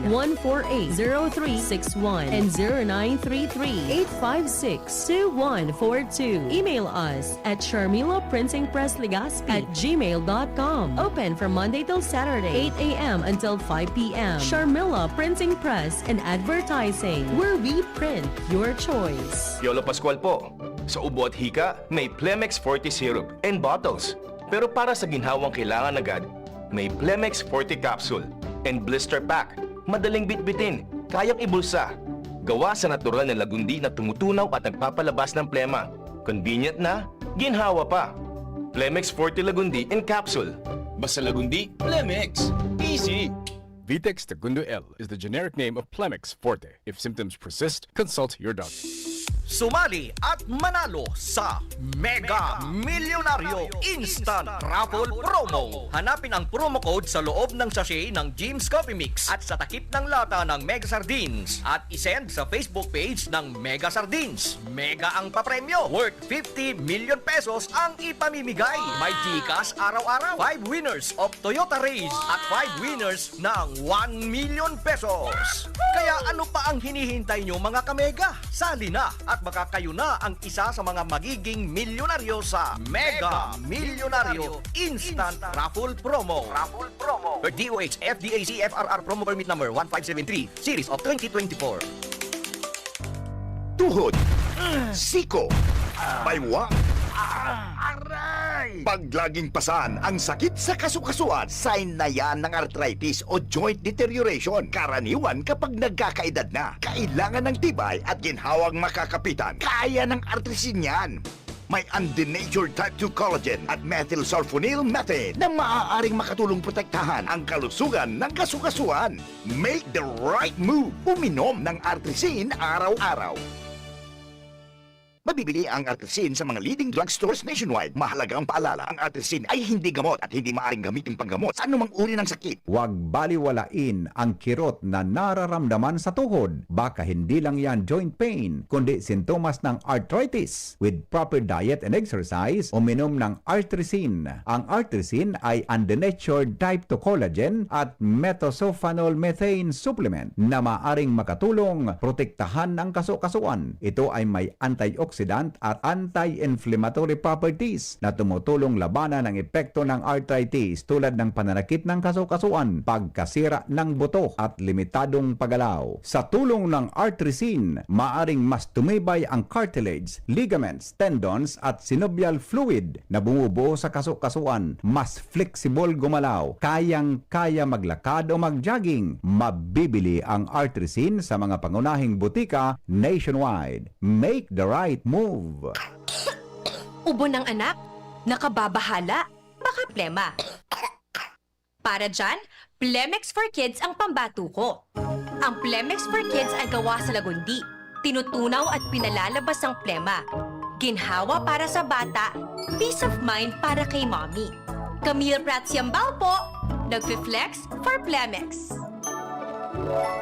0917-148-0361 and 0933-856-2142. Email us at sharmilaprintingpresslegazpi@gmail.com. Open from Monday till Saturday, 8 a.m. until 5 p.m. Sharmila Printing Press and Advertising, where we print your choice. Yolo Pascual po. Sa ubo at hika, may Plemex Forte Syrup and bottles. Pero para sa ginhawang kailangan agad, may Plemex Forte Capsule and Blister Pack. Madaling bitbitin, kayang ibulsa. Gawa sa natural na lagundi na tumutunaw at nagpapalabas ng plema. Convenient na, ginhawa pa. Plemex Forte Lagundi and Capsule. Basta Lagundi, Plemex. Easy! Vitex Segundo L is the generic name of Plemex Forte. If symptoms persist, consult your doctor. Sumali at manalo sa Mega Milyonaryo Instant Raffle Promo. Hanapin ang promo code sa loob ng sachet ng Jim's Coffee Mix at sa takip ng lata ng Mega Sardines at isend sa Facebook page ng Mega Sardines. Mega ang papremyo, worth 50 million pesos ang ipamimigay. May Gcash araw-araw, 5 winners of Toyota Race at 5 winners ng 1 million pesos. Kaya ano pa ang hinihintay nyo mga kamega? Sali na at baka kayo na ang isa sa mga magiging milyonaryo sa Mega Milyonaryo Instant Raffle Promo. Per DOH FDAC FRR Promo Permit number 1573 Series of 2024. Tuhod, siko, baywa, aray! Pag laging pasan ang sakit sa kasukasuan, sign na yan ng arthritis o joint deterioration. Karaniwan kapag nagkakaedad na, kailangan ng tibay at ginhawang makakapitan. Kaya ng artrisin yan. May undenatured type 2 collagen at methylsulfonyl methane na maaaring makatulong protektahan ang kalusugan ng kasukasuan. Make the right move. Uminom ng Artrisin araw-araw. Mabibili ang Artrisin sa mga leading drugstores nationwide. Mahalagang paalala, ang Artrisin ay hindi gamot at hindi maaaring gamitin panggamot sa anumang uri ng sakit. Huwag baliwalain ang kirot na nararamdaman sa tuhod. Baka hindi lang yan joint pain, kundi sintomas ng arthritis. With proper diet and exercise, uminom ng Artrisin. Ang Artrisin ay undenatured type 2 collagen at methylsulfonyl methane supplement na maaring makatulong protektahan ang kasukasuan. Ito ay may antioxidant at anti-inflammatory properties na tumutulong labanan ang epekto ng arthritis tulad ng pananakit ng kasukasuan, pagkasira ng buto at limitadong paggalaw. Sa tulong ng Artrisin, maaring mas tumibay ang cartilage, ligaments, tendons at synovial fluid na bumubuo sa kasukasuan, mas flexible gumalaw, kayang-kaya maglakad o mag-jogging. Mabibili ang Artrisin sa mga pangunahing butika nationwide. Make the right move. Ubo ng anak? Nakababahala? Baka plema. Para dyan, Plemex for Kids ang pambatuko. Ang Plemex for Kids ay gawa sa lagundi. Tinutunaw at pinalalabas ang plema. Ginhawa para sa bata, peace of mind para kay mommy. Camille Prats Yambao po, nagfi-flex for Plemex.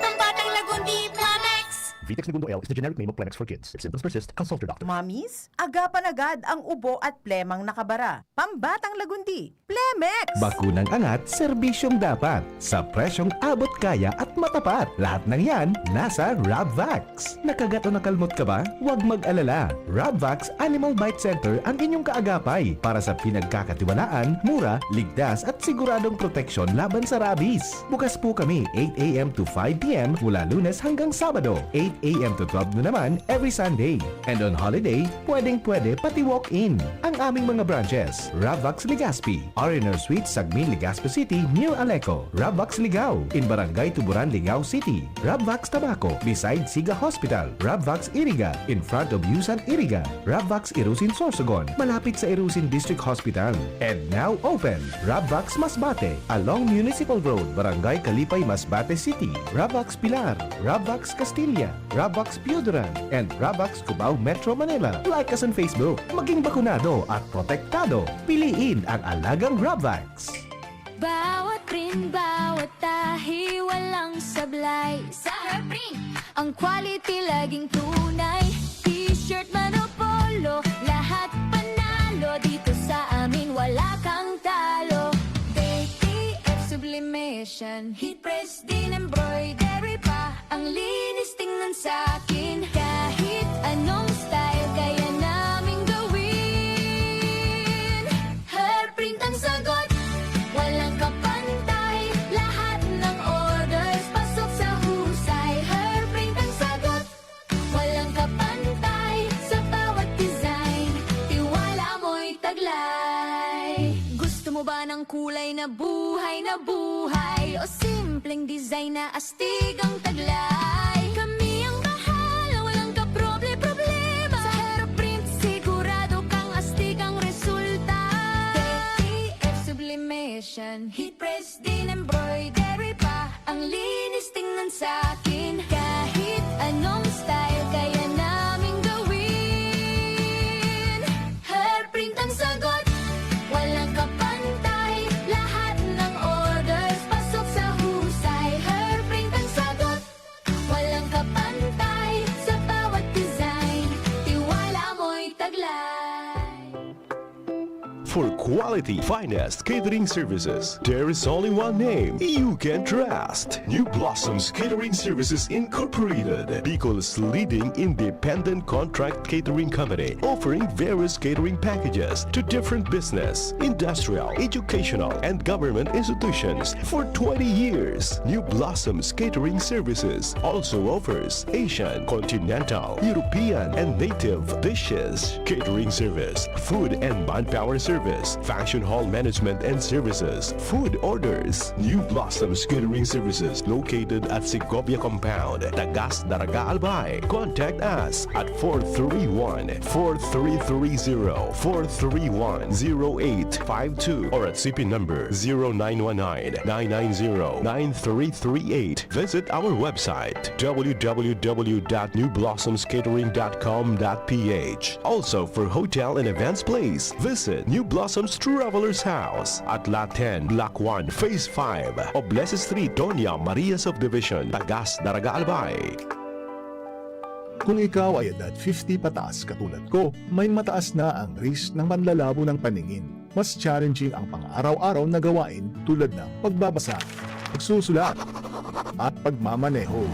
Pambatang lagundi, Plemex! Vitex Segundo L is the generic name of Plemex for kids. If symptoms persist, consult your doctor. Mommies, agapan agad ang ubo at plemang nakabara. Pambatang lagundi, Plemex! Bakunang angat, serbisyong dapat. Sa presyong abot kaya at matapat. Lahat ng yan, nasa Rabvax. Nakagat o nakalmot ka ba? Huwag mag-alala. Rabvax Animal Bite Center ang inyong kaagapay para sa pinagkakatiwalaan, mura, ligtas at siguradong proteksyon laban sa rabies. Bukas po kami 8 a.m. to 5 p.m. mula Lunes hanggang Sabado, 8 a.m. to 12 noon naman every Sunday. And on holiday, pwedeng-pwede pati walk-in. Ang aming mga branches, Rabvax Legazpi, R&R Suite, Sagmin, Legazpi City, near Aleco. Rabvax Ligao, in Barangay Tuburan, Ligao City. Rabvax Tabaco, beside Siga Hospital. Rabvax Iriga, in front of Yusan Iriga. Rabvax Irusin Sorsogon, malapit sa Irusin District Hospital. And now open, Rabvax Masbate, along Municipal Road, Barangay Kalipay, Masbate City. Rabvax Pilar, Rabvax Castilla, Rabvax Pioduran, and Rabvax Cubao Metro Manila. Like us on Facebook. Maging bakunado at protektado. Piliin ang alagang Rabvax. Bawat print, bawat tahi, walang sablay. Sa Herprint, ang quality laging tunay. T-shirt man o polo, lahat panalo. Dito sa amin wala kang talo. DTF Sublimation, heat press din embroidery pa. Ang linis tingnan sa'kin. Kahit anong style kaya namin gawin. Herprint ang sagot, walang kapantay. Lahat ng orders pasok sa husay. Herprint ang sagot, walang kapantay. Sa bawat design, tiwala mo'y taglay. Gusto mo ba ng kulay na buhay na buhay? O simpleng design na astig ang taglay? Kami ang bahala, walang kaproble-problema. Sa Herprint, sigurado kang astig ang resulta. DTF Sublimation, heat press din embroidery pa. Ang linis tingnan sa'kin. Kahit anong style kaya namin gawin. Herprint ang sagot, walang kapantay. Lahat ng orders pasok sa husay. Herprint ang sagot, walang kapantay. Sa bawat design, tiwala mo'y taglay. For quality, finest catering services, there is only one name you can trust. New Blossoms Catering Services Incorporated, Bicol's leading independent contract catering company, offering various catering packages to different business, industrial, educational, and government institutions for 20 years. New Blossoms Catering Services also offers Asian, continental, European, and native dishes, catering service, food and manpower service, service, function hall management and services, food orders. New Blossoms Catering Services located at Segovia Compound, Tagas Daraga Albay. Contact us at 431-4330, 431-0852 or at CP number 0919-990-9338. Visit our website www.newblossomscatering.com.ph. Also for hotel and events place, visit New Blossoms Travelers House at Lot 10, Block 1, Phase 5, Oblesa Street, Doña Maria Subdivision, Tagas Daraga Albay. Kung ikaw ay edad 50 pataas katulad ko, may mataas na ang risk ng panlalabo ng paningin. Mas challenging ang pang-araw-araw na gawain tulad ng pagbabasa, pagsusulat, at pagmamaneho.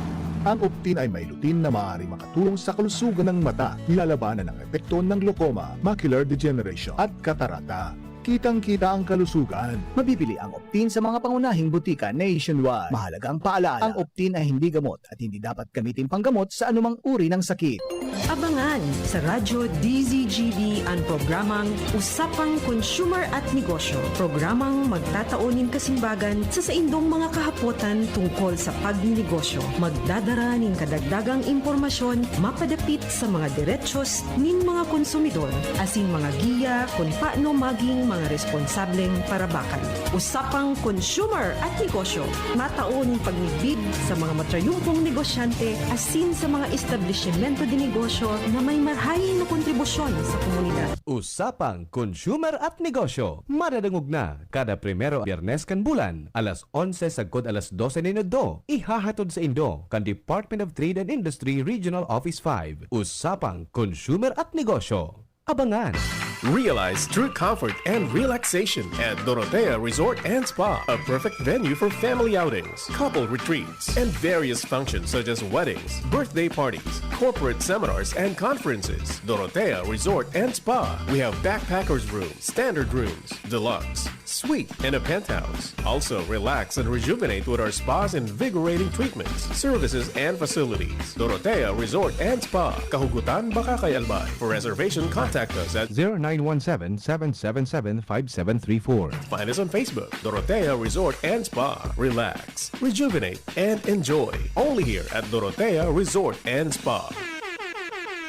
Ang Optin ay may lutin na maaaring makatulong sa kalusugan ng mata, nilalabanan ang epekto ng glaucoma, macular degeneration at katarata. Kitang-kita ang kalusugan. Mabibili ang Optin sa mga pangunahing butika nationwide. Mahalaga ang paalala, ang Optin ay hindi gamot at hindi dapat gamitin panggamot sa anumang uri ng sakit. Abangan sa Radyo DZGB ang programang Usapang Consumer at Negosyo. Programang magtataunin kasimbagan sa saindong mga kahapotan tungkol sa pagninegosyo. Magdadara ning kadagdagang impormasyon mapadapit sa mga diretsyon nin mga konsumidor asin mga giya kung paano maging mga responsableng parabakan. Usapang Consumer at Negosyo. Mataon pagnibid sa mga matrayumpong negosyante asin sa mga establishmento de negosyo na may marhayin na kontribusyon sa komunidad. Usapang Consumer at Negosyo. Madadangog na kada primero Biyernes kan bulan, alas 11 sagkod alas 12 minuto. Ihahatod sa Indo kan Department of Trade and Industry Regional Office 5. Usapang Consumer at Negosyo. Abangan! Realize true comfort and relaxation at Dorotea Resort and Spa, a perfect venue for family outings, couple retreats, and various functions such as weddings, birthday parties, corporate seminars, and conferences. Dorotea Resort and Spa. We have backpackers rooms, standard rooms, deluxe, suite, and a penthouse. Also, relax and rejuvenate with our spas and invigorating treatments, services, and facilities. Dorotea Resort and Spa, Kahugutan, Bakakay, Albay. For reservation, contact us at 0917-777-5734. Find us on Facebook, Dorotea Resort and Spa. Relax, rejuvenate, and enjoy. Only here at Dorotea Resort and Spa.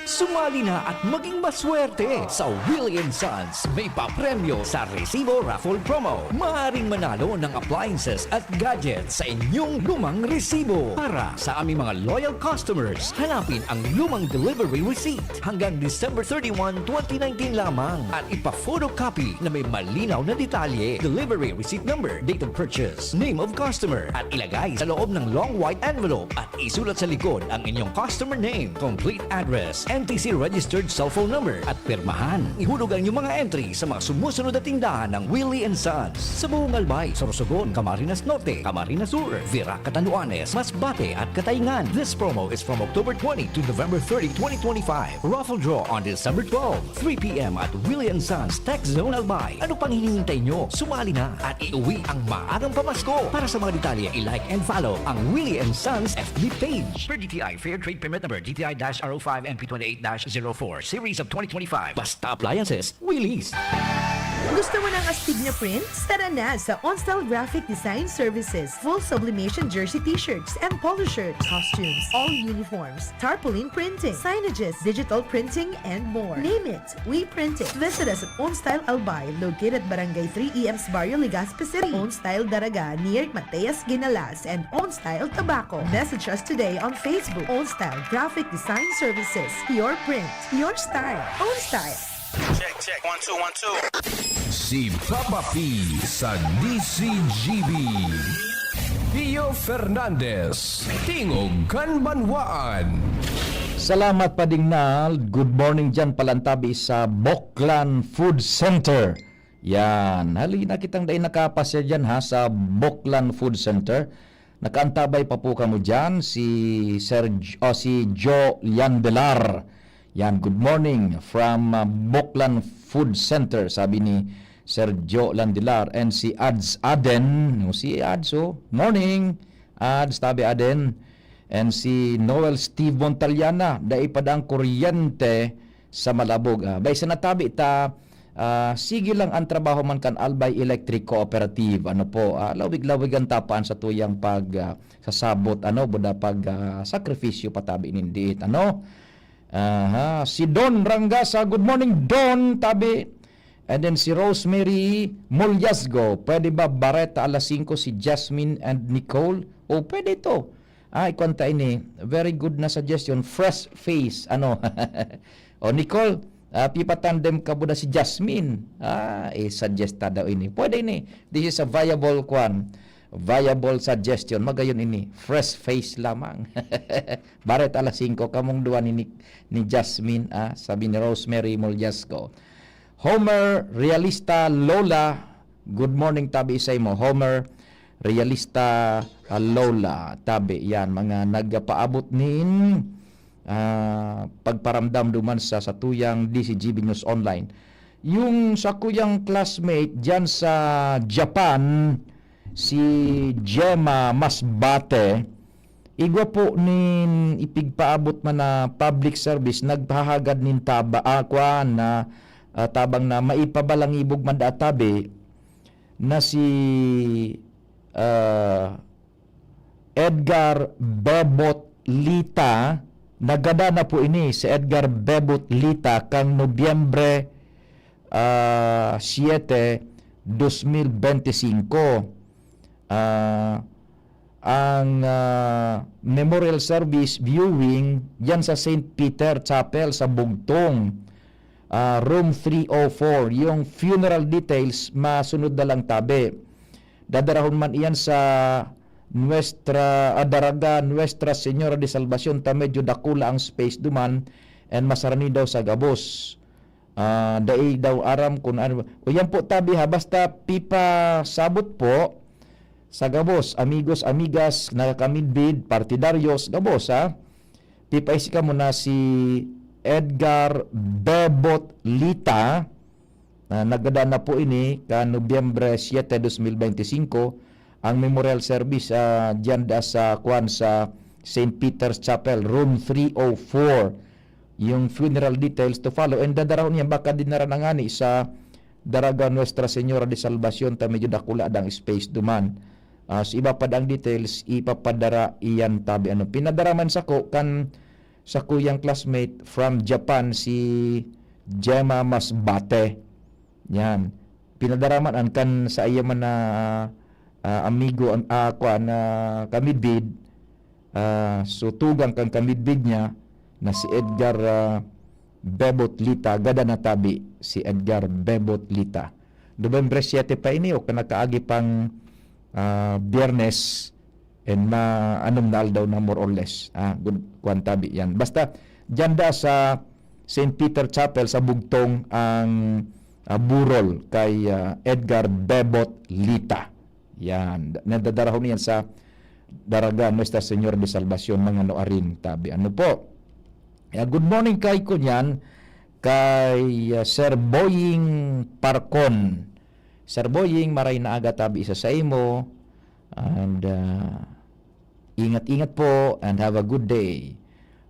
Sumali na at maging maswerte sa Willie & Sons. May papremyo sa Resibo Raffle Promo. Maaaring manalo ng appliances at gadgets sa inyong lumang resibo. Para sa aming mga loyal customers, hanapin ang lumang delivery receipt hanggang December 31, 2019 lamang at ipa-photocopy na may malinaw na detalye, delivery receipt number, date of purchase, name of customer at ilagay sa loob ng long white envelope at isulat sa likod ang inyong customer name, complete address, NTC registered cellphone number at pirmahan. Ihulog ang inyong mga entry sa mga sumusunod na tindahan ng Willie & Sons sa buong Albay, Sorsogon, Camarines Norte, Camarines Sur, Vira, Catanduanes, Masbate at Katayngan. This promo is from October 20 to November 30, 2025. Raffle draw on December 12, 3 p.m. at Willie & Sons Tech Zone Albay. Ano pang hinihintay nyo? Sumali na at iuwi ang maagang pamasko. Para sa mga detalye, i-like and follow ang Willie & Sons FB page. Per DTI Fair Trade Permit Number DTI-R05 MP28-04 Series of 2025. Basta Appliances, Willie's. Gusto mo ng astig na prints? Tara na sa OnStyle Graphic Design Services. Full sublimation jersey t-shirts and polo shirts, costumes, all uniforms, tarpaulin printing, signages, digital printing, and more. Name it, we print it. Visit us at OnStyle Albay, located Barangay 3 EMS Barrio Legazpi City. OnStyle Daraga near Mateas Ginalas and OnStyle Tabaco. Message us today on Facebook. OnStyle Graphic Design Services. Your print, your style. OnStyle. Check, 1, 2, 1, 2. Si Papa P sa DCGB. Pio Fernandez, Tingog Kanbanwaan. Salamat pa ding na. Good morning dyan palantabi sa Boklan Food Center. Yan. Halina kitang dahil nakapasya dyan ha sa Boklan Food Center. Nakaantabay pa po kamo dyan si Joe Yandelar. Yan, good morning from Boklan Food Center, sabi ni Sergio Landilar. And si Ads Aden, si Ads, morning, Ads, tabi Aden. And si Noel Steve Montaliana, daipadang kuryente sa Malabog. Bay sa natabi ta, sige lang ang trabaho man kan Albay Electric Cooperative. Ano po, lawig-lawig ang tapaan sa tuyang sasabot, buda sakripisyo patabi nindiit. Si Don Rangasa, good morning Don, tabi. And then si Rosemary Mulyasgo, pwede ba Bareta alas 5 si Jasmine and Nicole? O pwede ito. Ikwanta ini, very good na suggestion, fresh face, o Nicole, pipatandem ka buda si Jasmine. Suggest daw ini. Pwede ini. This is a viable suggestion. Magayon ini. Fresh face lamang. Baret alas 5 kamong duwa ni Jasmine, sabi ni Rosemary Mulyasco. Homer Realista Lola, good morning tabi isay mo. Homer Realista Lola, tabi yan mga nagpaabot nin pagparamdam duman sa tuyang DCGB News Online. Yung sa kuyang classmate dyan sa Japan, si Gemma Masbate, igwa po nin ipigpaabot man na public service, nagpahagad nin tabang na maipabalangibog man tabi na si Edgar Bebot Lita. Nagada na po ini si Edgar Bebot Lita kang Nobyembre 7, 2025. Ang memorial service viewing yan sa St. Peter Chapel sa Bugtong, room 304. Yung funeral details masunod na lang tabi. Dadarahon man iyan sa Daraga Nuestra Señora de Salvacion, ta medyo dakula ang space duman and masarani daw sa gabos. Dai daw aram kung ano. O yan po tabi ha, basta pipa sabot po sa gabos, amigos, amigas, nakakamidbid, partidaryos, gabos ha. Pipa isika mo na si Edgar Bebot Lita, nagada na po ini ka Nobyembre 7, 2025 ang memorial service diyan sa St. Peter's Chapel, room 304. Yung funeral details to follow, and dadarahon niya baka din naranangani sa Daraga Nuestra Señora de Salvacion, ta medyo dakula dang space duman. So iba pa dang details ipapadara iyan tabi. Pinadaraman sa kuyang classmate from Japan, si Gemma Masbate. Yan. Pinadaraman an kan sa iya man na amigo kamidbid. So tugang kang kamidbid niya na si Edgar Bebot Lita, gada na tabi si Edgar Bebot Lita. Nobyembre 7 pa ini o kanakaagi pang Biyernes and anom na aldaw na more or less. Good kwan tabi yan. Basta dyan sa St. Peter Chapel sa Bugtong ang burol kay Edgar Bebot Lita. Yan. Nadadarahon yan sa Daraga Nuestra Señora de Salvacion, mga noarin tabi. Ano po? Good morning kay kunyan, kay Sir Boying Parcon. Sir Boying, maray na aga tabi isa sa imo. And ingat-ingat po and have a good day.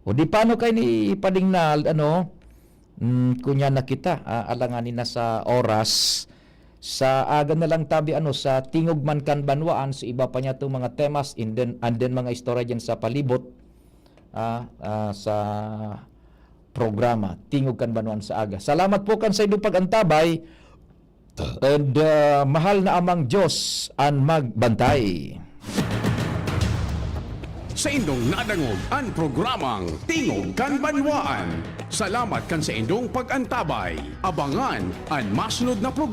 O di paano kay ni Padingnal, kunya na kita, alanganin na sa oras. Sa aga na lang tabi sa tingog man kan banwaan, sa iba pa niya itong mga temas and then mga istorya dyan sa palibot sa programa tingog kan banwaan sa aga. Salamat po kan sa idong pag-antabay and mahal na amang Diyos ang magbantay. Sa indong nadangog ang programang Tingog kan Banwaan. Salamat kan sa indong pag-antabay. Abangan ang masunod na programa